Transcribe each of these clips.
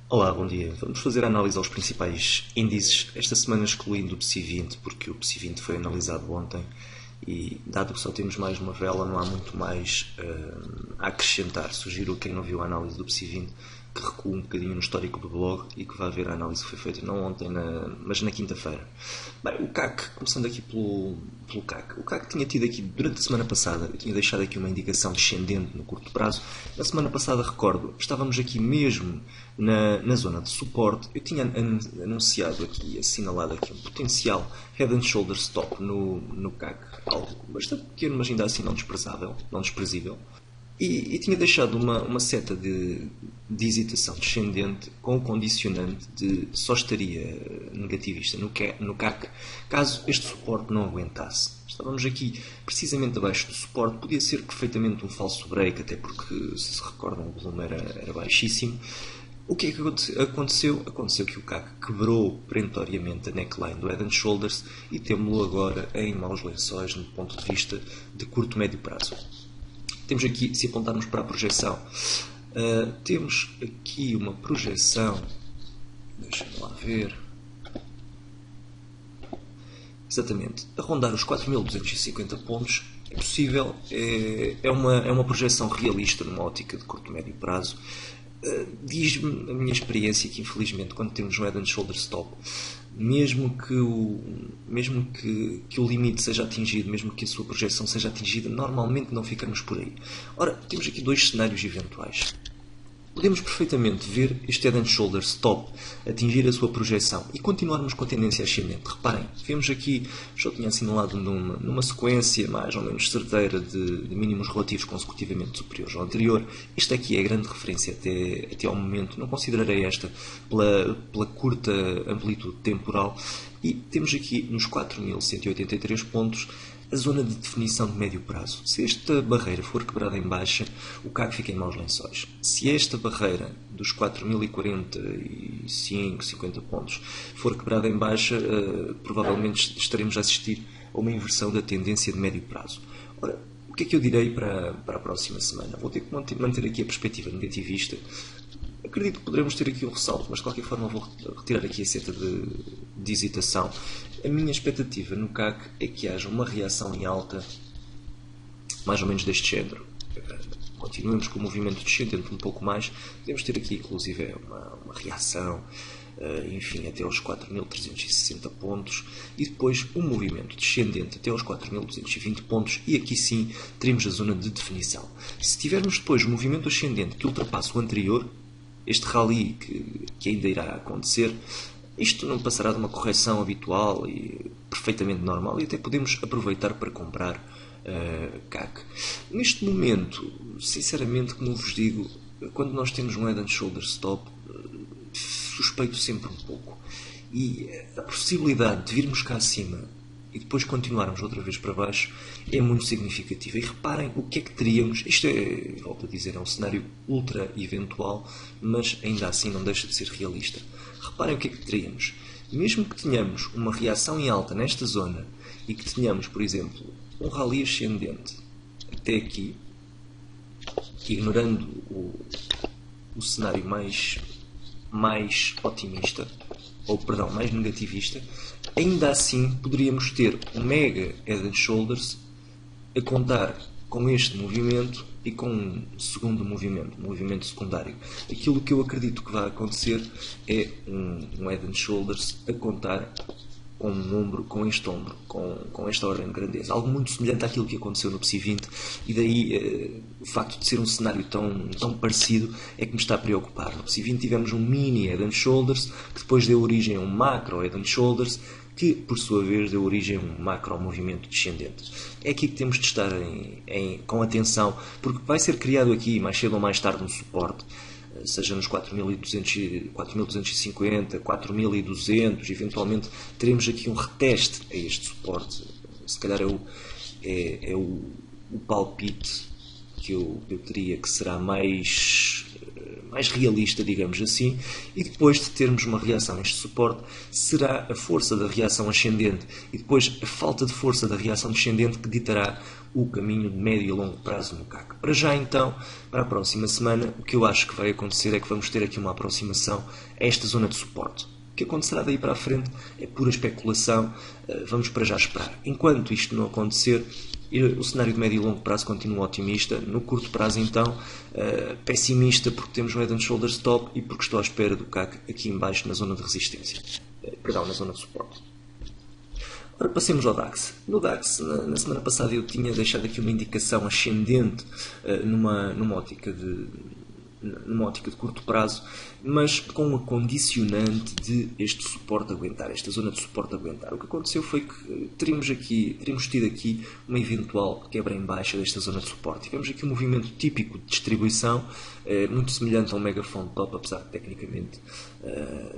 Olá, bom dia. Vamos fazer a análise aos principais índices, esta semana excluindo o PSI 20, porque o PSI 20 foi analisado ontem e, dado que só temos mais uma vela, não há muito mais a acrescentar. Sugiro a quem não viu a análise do PSI 20 que recue um bocadinho no histórico do blog e que vá ver a análise que foi feita não ontem, mas na quinta-feira. Bem, o CAC, começando aqui pelo CAC. O CAC tinha tido aqui, durante a semana passada, eu tinha deixado aqui uma indicação descendente no curto prazo. Na semana passada, recordo, estávamos aqui mesmo na zona de suporte. Eu tinha anunciado aqui, assinalado aqui um potencial Head and Shoulders Stop no CAC, algo bastante pequeno, mas ainda assim não desprezível. E tinha deixado uma seta de hesitação descendente com o condicionante de só estaria negativista no CAC caso este suporte não aguentasse. Estávamos aqui precisamente abaixo do suporte, podia ser perfeitamente um falso break, até porque, se recordam, o volume era baixíssimo. O que é que aconteceu? Aconteceu que o CAC quebrou perentoriamente a neckline do Head and Shoulders e temos-lo agora em maus lençóis no ponto de vista de curto-médio prazo. Temos aqui, se apontarmos para a projeção, temos aqui uma projeção, deixa-me lá ver, exatamente, a rondar os 4.250 pontos. É possível, é uma projeção realista numa ótica de curto e médio prazo. Diz-me a minha experiência que, infelizmente, quando temos um Head and Shoulder Stop, mesmo que o limite seja atingido, mesmo que a sua projeção seja atingida, normalmente não ficamos por aí. Ora, temos aqui dois cenários eventuais. Podemos perfeitamente ver este Head and Shoulder Stop atingir a sua projeção e continuarmos com a tendência ascendente. Reparem, vemos aqui, já tinha assinalado numa sequência mais ou menos certeira de mínimos relativos consecutivamente superiores ao anterior. Esta aqui é a grande referência até ao momento. Não considerarei esta pela curta amplitude temporal. E temos aqui nos 4.183 pontos a zona de definição de médio prazo. Se esta barreira for quebrada em baixa, o CAC fica em maus lençóis. Se esta barreira dos 4.045, 50 pontos for quebrada em baixa, provavelmente estaremos a assistir a uma inversão da tendência de médio prazo. Ora, o que é que eu direi para a próxima semana? Vou ter que manter aqui a perspectiva negativista. Acredito que poderemos ter aqui um ressalto, mas de qualquer forma vou retirar aqui a seta de hesitação. A minha expectativa no CAC é que haja uma reação em alta, mais ou menos deste género. Continuemos com o movimento descendente um pouco mais, podemos ter aqui inclusive uma reação, enfim, até aos 4.360 pontos e depois um movimento descendente até aos 4.220 pontos e aqui sim teremos a zona de definição. Se tivermos depois um movimento ascendente que ultrapasse o anterior, este rally que ainda irá acontecer, isto não passará de uma correção habitual e perfeitamente normal e até podemos aproveitar para comprar CAC. Neste momento, sinceramente, como vos digo, quando nós temos um Head and Shoulder Stop, suspeito sempre um pouco. E a possibilidade de virmos cá acima e depois continuarmos outra vez para baixo é muito significativa. E reparem o que é que teríamos. Isto é, volto a dizer, é um cenário ultra eventual, mas ainda assim não deixa de ser realista. Reparem o que é que teríamos. Mesmo que tenhamos uma reação em alta nesta zona e que tenhamos, por exemplo, um rally ascendente até aqui, ignorando o cenário mais otimista, ou perdão, mais negativista, ainda assim poderíamos ter um mega Head and Shoulders a contar com este movimento e com um segundo movimento secundário. Aquilo que eu acredito que vai acontecer é um Head and Shoulders a contar com um ombro, com este ombro, com esta ordem de grandeza. Algo muito semelhante àquilo que aconteceu no PSI 20 e daí o facto de ser um cenário tão parecido é que me está a preocupar. No PSI 20 tivemos um mini Head and Shoulders que depois deu origem a um macro Head and Shoulders que, por sua vez, deu origem a um macro movimento descendente. É aqui que temos de estar com atenção, porque vai ser criado aqui, mais cedo ou mais tarde, um suporte, seja nos 4.200, 4.250, 4.200, eventualmente teremos aqui um reteste a este suporte. Se calhar é o palpite que eu teria que será mais mais realista, digamos assim, e depois de termos uma reação a este suporte, será a força da reação ascendente e depois a falta de força da reação descendente que ditará o caminho de médio e longo prazo no CAC. Para já então, para a próxima semana, o que eu acho que vai acontecer é que vamos ter aqui uma aproximação a esta zona de suporte. O que acontecerá daí para a frente é pura especulação, vamos para já esperar. Enquanto isto não acontecer, o cenário de médio e longo prazo continua otimista. No curto prazo, então, pessimista, porque temos o Head and Shoulders Stop e porque estou à espera do CAC aqui em baixo na zona de resistência. Na zona de suporte. Ora, passemos ao DAX. No DAX, na semana passada, eu tinha deixado aqui uma indicação ascendente numa ótica de curto prazo, mas com a condicionante de este suporte aguentar, esta zona de suporte aguentar. O que aconteceu foi que teríamos tido aqui uma eventual quebra em baixa desta zona de suporte. Tivemos aqui um movimento típico de distribuição, muito semelhante ao Megaphone Top, apesar de tecnicamente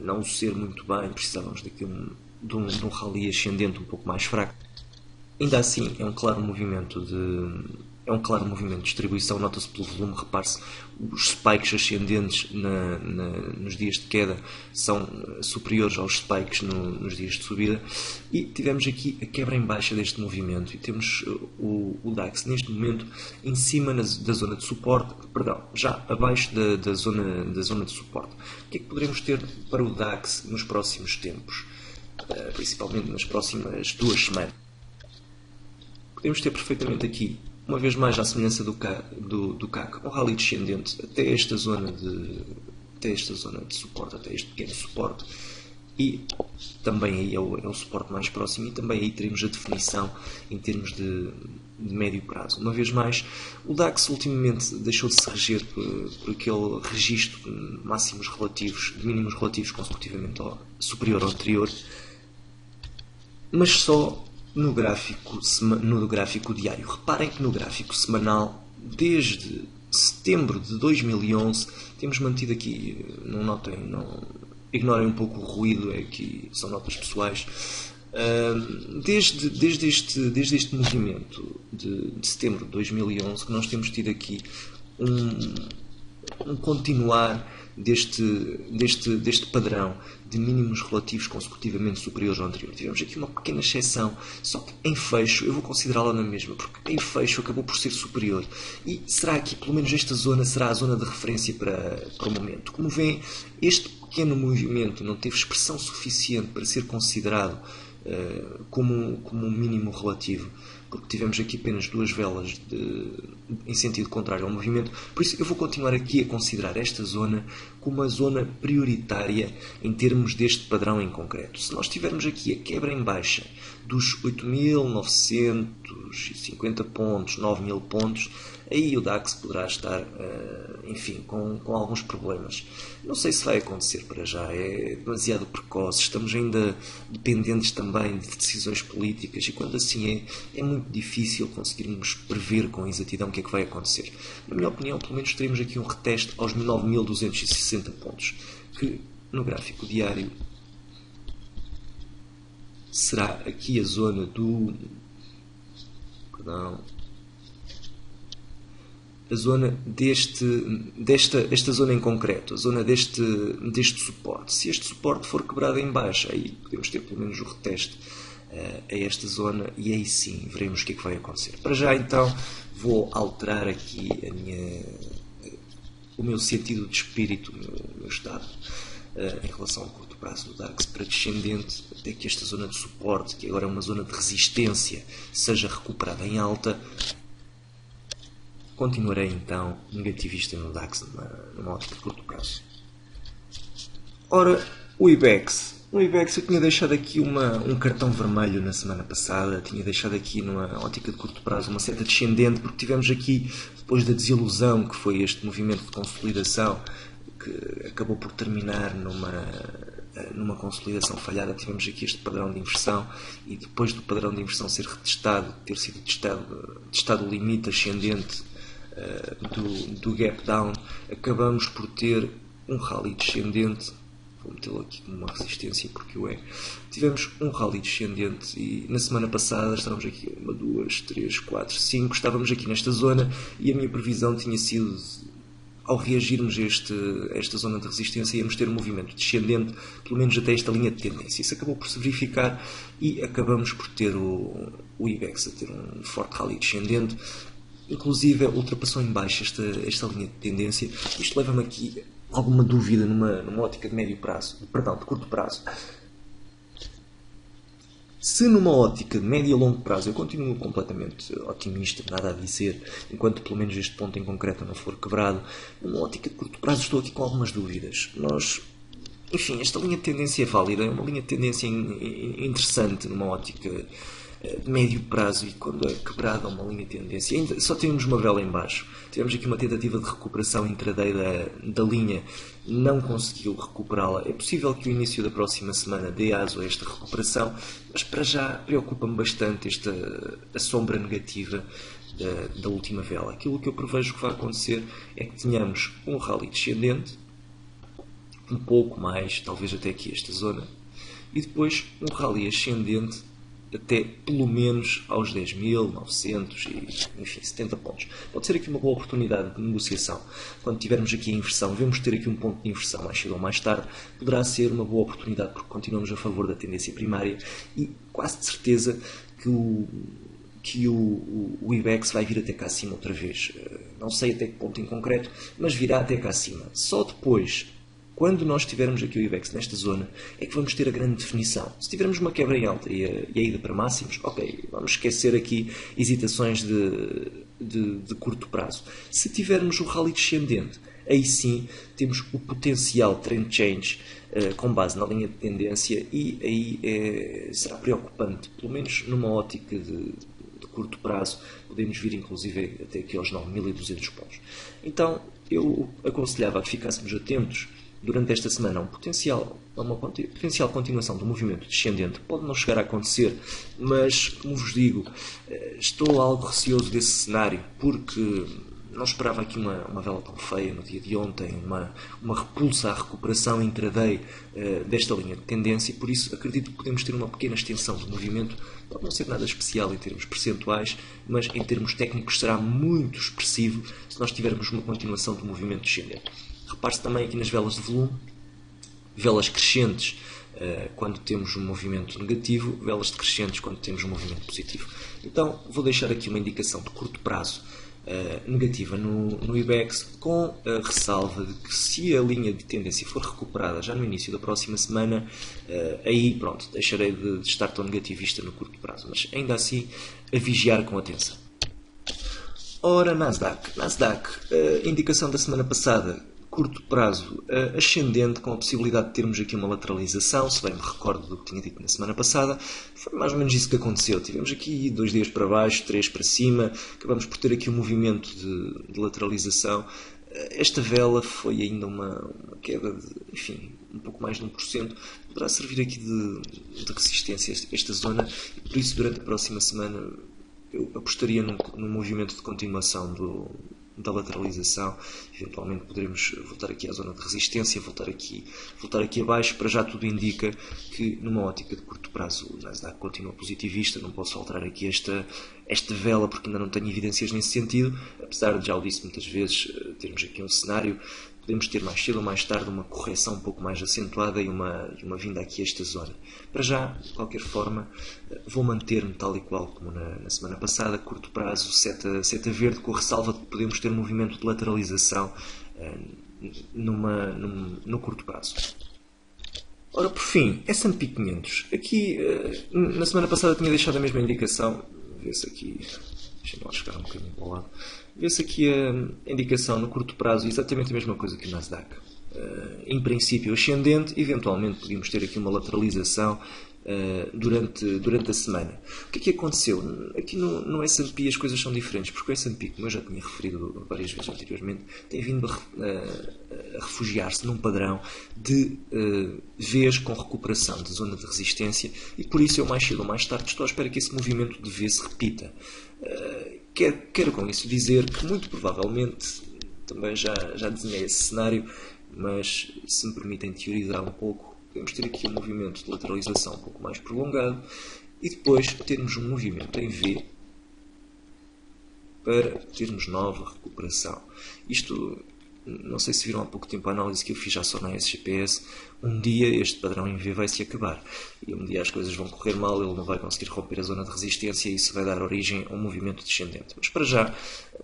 não ser muito bem, precisávamos daqui de um rally ascendente um pouco mais fraco. Ainda assim, é um claro movimento de distribuição, nota-se pelo volume, repare-se, os spikes ascendentes nos dias de queda são superiores aos spikes nos dias de subida, e tivemos aqui a quebra em baixa deste movimento, e temos o DAX neste momento em cima da zona de suporte, já abaixo da zona de suporte. O que é que poderemos ter para o DAX nos próximos tempos? Principalmente nas próximas 2 semanas. Podemos ter perfeitamente aqui, uma vez mais à semelhança do CAC, um rally descendente até esta zona de suporte, até este pequeno suporte, e também aí é o suporte mais próximo, e também aí teremos a definição em termos de médio prazo. Uma vez mais, o DAX ultimamente deixou de se reger por aquele registro de mínimos relativos consecutivamente superior ao anterior, mas só no gráfico diário. Reparem que no gráfico semanal, desde setembro de 2011, temos mantido aqui, ignorem um pouco o ruído, aqui são notas pessoais, desde este movimento de setembro de 2011 que nós temos tido aqui um continuar deste padrão de mínimos relativos consecutivamente superiores ao anterior. Tivemos aqui uma pequena exceção, só que em fecho eu vou considerá-la na mesma, porque em fecho acabou por ser superior, e será aqui, pelo menos esta zona, será a zona de referência para o momento. Como veem, este pequeno movimento não teve expressão suficiente para ser considerado como um mínimo relativo, porque tivemos aqui apenas 2 velas em sentido contrário ao movimento. Por isso eu vou continuar aqui a considerar esta zona como uma zona prioritária em termos deste padrão em concreto. Se nós tivermos aqui a quebra em baixa dos 8.950 pontos, 9.000 pontos, aí o DAX poderá estar, com alguns problemas. Não sei se vai acontecer para já, é demasiado precoce, estamos ainda dependentes também de decisões políticas, e quando assim é muito difícil conseguirmos prever com exatidão o que é que vai acontecer. Na minha opinião, pelo menos teremos aqui um reteste aos 9.260 pontos, que no gráfico diário será aqui a zona esta zona em concreto, a zona deste suporte. Se este suporte for quebrado em baixo, aí podemos ter pelo menos o reteste a esta zona, e aí sim veremos o que é que vai acontecer. Para já então vou alterar aqui o meu sentido de espírito, o meu estado em relação ao curto prazo do DAX para descendente, até que esta zona de suporte, que agora é uma zona de resistência, seja recuperada em alta. Continuarei então negativista no DAX numa ótica de curto prazo. Ora, o IBEX. No IBEX eu tinha deixado aqui um cartão vermelho na semana passada, tinha deixado aqui numa ótica de curto prazo uma seta descendente, porque tivemos aqui, depois da desilusão que foi este movimento de consolidação, que acabou por terminar numa consolidação falhada, tivemos aqui este padrão de inversão, e depois do padrão de inversão ser retestado, ter sido testado o limite ascendente do gap down, acabamos por ter um rally descendente. Vou metê-lo aqui como uma resistência porque o é. Tivemos um rally descendente e na semana passada estávamos aqui 1, 2, 3, 4, 5, estávamos aqui nesta zona, e a minha previsão tinha sido ao reagirmos a esta zona de resistência, íamos ter um movimento descendente, pelo menos até esta linha de tendência. Isso acabou por se verificar e acabamos por ter o IBEX a ter um forte rally descendente, inclusive ultrapassou em baixo esta linha de tendência. Isto leva-me aqui alguma dúvida numa ótica de médio prazo, de curto prazo. Se numa ótica de médio e longo prazo eu continuo completamente otimista, nada a dizer, enquanto pelo menos este ponto em concreto não for quebrado, numa ótica de curto prazo estou aqui com algumas dúvidas. Enfim, esta linha de tendência é válida, é uma linha de tendência interessante numa ótica de médio prazo, e quando é quebrada uma linha de tendência, ainda só temos uma vela em baixo. Tivemos aqui uma tentativa de recuperação intraday da linha, não conseguiu recuperá-la. É possível que o início da próxima semana dê aso a esta recuperação, mas para já preocupa-me bastante a sombra negativa da última vela. Aquilo que eu prevejo que vai acontecer é que tenhamos um rally descendente, um pouco mais, talvez até aqui esta zona, e depois um rally ascendente até pelo menos aos 10.900 e, enfim, 70 pontos. Pode ser aqui uma boa oportunidade de negociação. Quando tivermos aqui a inversão, vemos ter aqui um ponto de inversão mais cedo ou mais tarde, poderá ser uma boa oportunidade porque continuamos a favor da tendência primária e quase de certeza que o IBEX vai vir até cá acima outra vez. Não sei até que ponto em concreto, mas virá até cá acima. Só depois, quando nós tivermos aqui o IBEX nesta zona, é que vamos ter a grande definição. Se tivermos uma quebra em alta e a ida para máximos, ok, vamos esquecer aqui hesitações de curto prazo. Se tivermos o rally descendente, aí sim temos o potencial trend change com base na linha de tendência e aí será preocupante, pelo menos numa ótica de curto prazo, podemos vir inclusive até aqui aos 9.200 pontos. Então eu aconselhava que ficássemos atentos durante esta semana a uma potencial continuação do movimento descendente. Pode não chegar a acontecer, mas, como vos digo, estou algo receoso desse cenário, porque não esperava aqui uma vela tão feia no dia de ontem, uma repulsa à recuperação intraday desta linha de tendência, e por isso acredito que podemos ter uma pequena extensão do movimento. Pode não ser nada especial em termos percentuais, mas em termos técnicos será muito expressivo se nós tivermos uma continuação do movimento descendente. Repare-se também aqui nas velas de volume, velas crescentes quando temos um movimento negativo, velas decrescentes quando temos um movimento positivo. Então vou deixar aqui uma indicação de curto prazo negativa no IBEX, com a ressalva de que se a linha de tendência for recuperada já no início da próxima semana, aí pronto, deixarei de estar tão negativista no curto prazo, mas ainda assim a vigiar com atenção. Ora, Nasdaq, indicação da semana passada, curto prazo ascendente, com a possibilidade de termos aqui uma lateralização. Se bem me recordo do que tinha dito na semana passada, foi mais ou menos isso que aconteceu. Tivemos aqui 2 dias para baixo, 3 para cima, acabamos por ter aqui um movimento de lateralização. Esta vela foi ainda uma queda de, enfim, um pouco mais de 1%. Poderá servir aqui de resistência esta zona, e por isso durante a próxima semana eu apostaria num movimento de continuação da lateralização. Eventualmente poderemos voltar aqui à zona de resistência, voltar aqui abaixo. Para já tudo indica que numa ótica de curto prazo o Nasdaq continua positivista. Não posso alterar aqui esta vela porque ainda não tenho evidências nesse sentido, apesar de, já o disse muitas vezes, termos aqui um cenário, podemos ter mais cedo ou mais tarde uma correção um pouco mais acentuada e uma vinda aqui a esta zona. Para já, de qualquer forma, vou manter-me tal e qual como na semana passada, curto prazo, seta verde, com a ressalva de que podemos ter um movimento de lateralização no curto prazo. Ora, por fim, S&P 500. Aqui, na semana passada tinha deixado a mesma indicação. Vê-se aqui, deixa-me lá chegar um bocadinho para o lado. Vê-se aqui a indicação no curto prazo, exatamente a mesma coisa que o Nasdaq. Em princípio ascendente, eventualmente podíamos ter aqui uma lateralização durante a semana. O que é que aconteceu? Aqui no S&P as coisas são diferentes, porque o S&P, como eu já tinha referido várias vezes anteriormente, tem vindo a refugiar-se num padrão de Vs com recuperação de zona de resistência, e por isso eu mais cedo ou mais tarde estou à espera que esse movimento de V se repita. Quero com isso dizer que muito provavelmente, também já desenhei esse cenário, mas se me permitem teorizar um pouco, podemos ter aqui um movimento de lateralização um pouco mais prolongado e depois termos um movimento em V para termos nova recuperação. Isto não sei se viram há pouco tempo a análise que eu fiz já só na SGPS, um dia este padrão em V vai se acabar e um dia as coisas vão correr mal, ele não vai conseguir romper a zona de resistência e isso vai dar origem a um movimento descendente. Mas para já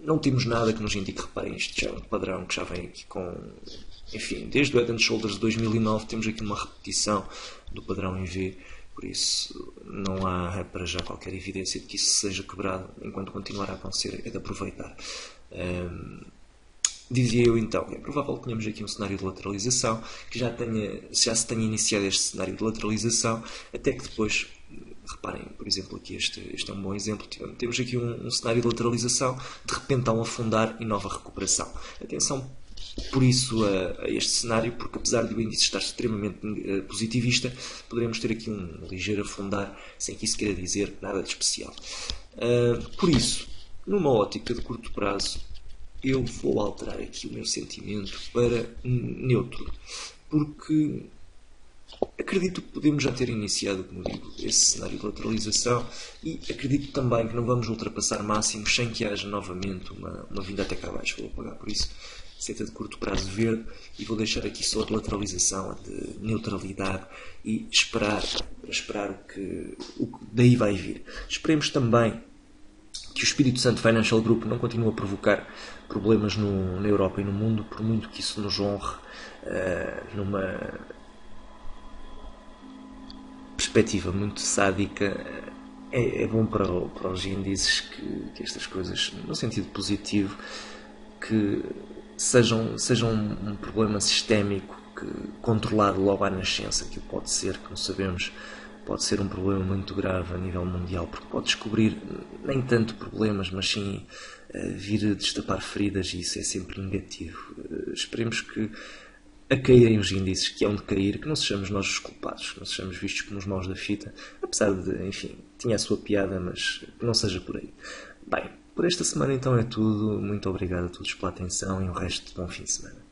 não temos nada que nos indique, reparem, isto já é um padrão que já vem aqui com, enfim, desde o Head and Shoulders de 2009 temos aqui uma repetição do padrão em V. Por isso, não há para já qualquer evidência de que isso seja quebrado. Enquanto continuar a acontecer, é de aproveitar. Dizia eu então que é provável que tenhamos aqui um cenário de lateralização, que já se tenha iniciado este cenário de lateralização, até que depois, reparem, por exemplo, aqui este é um bom exemplo, temos aqui um cenário de lateralização, de repente há um afundar e nova recuperação. Atenção por isso a este cenário, porque apesar de o índice estar extremamente positivista, poderemos ter aqui um ligeiro afundar, sem que isso queira dizer nada de especial. Por isso, numa ótica de curto prazo, eu vou alterar aqui o meu sentimento para neutro, porque acredito que podemos já ter iniciado, como digo, esse cenário de lateralização e acredito também que não vamos ultrapassar máximos sem que haja novamente uma vinda até cá abaixo. Vou apagar por isso seta de curto prazo verde e vou deixar aqui só de lateralização, de neutralidade e esperar o que daí vai vir. Esperemos também que o Espírito Santo Financial Group não continue a provocar problemas na Europa e no mundo, por muito que isso nos honre numa perspectiva muito sádica. É bom para os índices que estas coisas, no sentido positivo, que sejam um problema sistémico controlado logo à nascença, que pode ser, como sabemos, pode ser um problema muito grave a nível mundial, porque pode descobrir nem tanto problemas, mas sim vir a destapar feridas, e isso é sempre negativo. Esperemos que a caírem os índices, que hão de cair, que não sejamos nós os culpados, que não sejamos vistos como os maus da fita, apesar de, enfim, tinha a sua piada, mas que não seja por aí. Bem, por esta semana então é tudo. Muito obrigado a todos pela atenção e o resto de bom fim de semana.